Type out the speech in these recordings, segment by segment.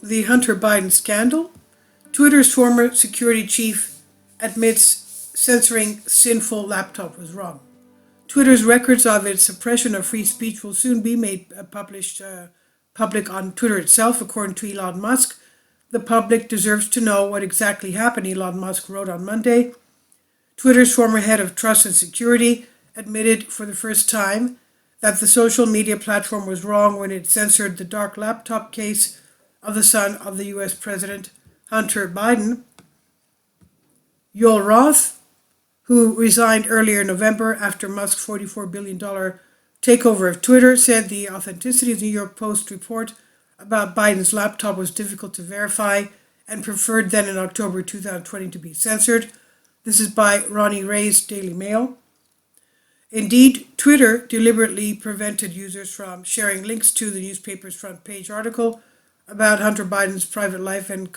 The Hunter Biden scandal. Twitter's former security chief admits censoring sinful laptop was wrong. Twitter's records of its suppression of free speech will soon be made public on Twitter itself, according to Elon Musk. The public deserves to know what exactly happened, Elon Musk wrote on Monday. Twitter's former head of trust and security admitted for the first time that the social media platform was wrong when it censored the dark laptop case of the son of the US President, Hunter Biden. Yoel Roth, who resigned earlier in November after Musk's $44 billion takeover of Twitter, said the authenticity of the New York Post report about Biden's laptop was difficult to verify and preferred then in October 2020 to be censored. This is by Ronnie Ray's Daily Mail. Indeed, Twitter deliberately prevented users from sharing links to the newspaper's front page article about Hunter Biden's private life and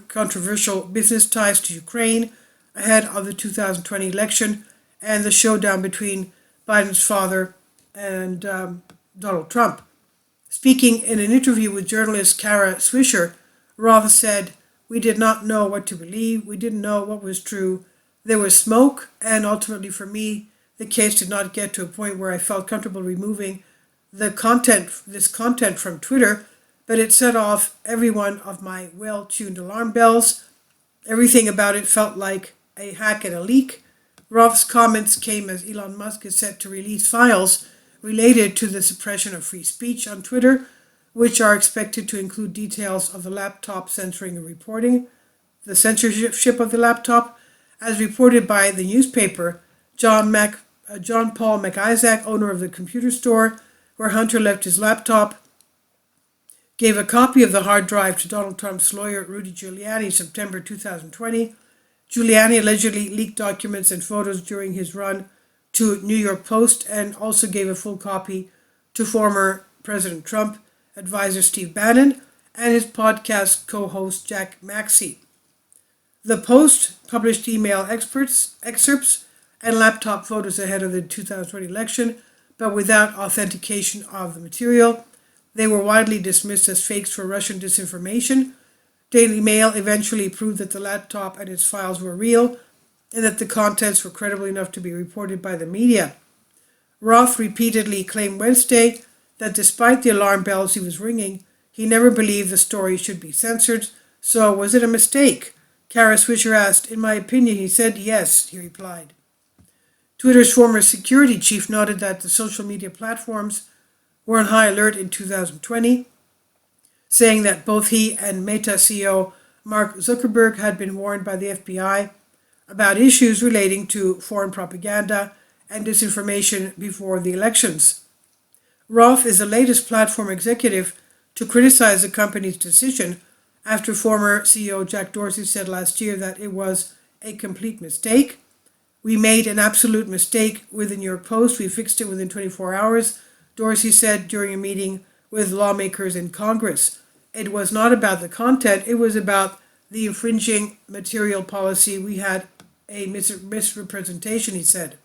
controversial business ties to Ukraine ahead of the 2020 election and the showdown between Biden's father and Donald Trump. Speaking in an interview with journalist Kara Swisher, Roth said, "We did not know what to believe. We didn't know what was true. There was smoke, and ultimately for me, the case did not get to a point where I felt comfortable removing this content from Twitter, but it set off every one of my well-tuned alarm bells. Everything about it felt like a hack and a leak." Roth's comments came as Elon Musk is set to release files related to the suppression of free speech on Twitter, which are expected to include details of the laptop censoring and reporting, the censorship of the laptop, as reported by the newspaper. John Paul McIsaac, owner of the computer store where Hunter left his laptop, gave a copy of the hard drive to Donald Trump's lawyer Rudy Giuliani in September 2020. Giuliani allegedly leaked documents and photos during his run to New York Post and also gave a full copy to former President Trump advisor Steve Bannon and his podcast co-host Jack Maxey. The Post published email excerpts and laptop photos ahead of the 2020 election, but without authentication of the material. They were widely dismissed as fakes for Russian disinformation. Daily Mail eventually proved that the laptop and its files were real and that the contents were credible enough to be reported by the media. Roth repeatedly claimed Wednesday that despite the alarm bells he was ringing, he never believed the story should be censored. So was it a mistake? Kara Swisher asked. "In my opinion," he said. "Yes," he replied. Twitter's former security chief noted that the social media platforms were on high alert in 2020, saying that both he and Meta CEO Mark Zuckerberg had been warned by the FBI about issues relating to foreign propaganda and disinformation before the elections. Roth is the latest platform executive to criticize the company's decision after former CEO Jack Dorsey said last year that it was a complete mistake. "We made an absolute mistake with the New York Post. We fixed it within 24 hours, Dorsey said during a meeting with lawmakers in Congress. "It was not about the content, it was about the infringing material policy. We had a misrepresentation," he said.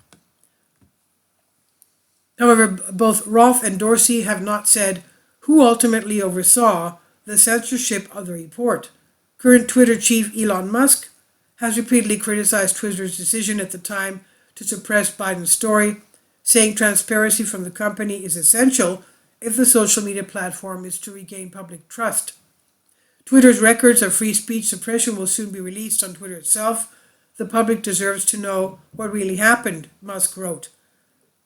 However, both Roth and Dorsey have not said who ultimately oversaw the censorship of the report. Current Twitter chief Elon Musk has repeatedly criticized Twitter's decision at the time to suppress Biden's story, saying transparency from the company is essential if the social media platform is to regain public trust. Twitter's records of free speech suppression will soon be released on Twitter itself. "The public deserves to know what really happened," Musk wrote.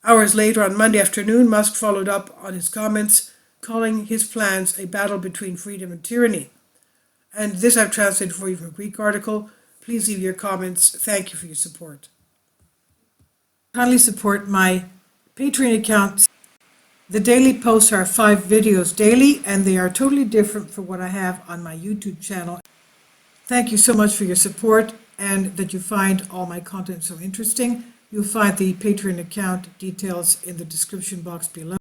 Hours later on Monday afternoon, Musk followed up on his comments, calling his plans a battle between freedom and tyranny. And this I've translated for you from a Greek article. Please leave your comments. Thank you for your support. Kindly support my Patreon account. The daily posts are 5 videos daily, and they are totally different from what I have on my YouTube channel. Thank you so much for your support and that you find all my content so interesting. You'll find the Patreon account details in the description box below.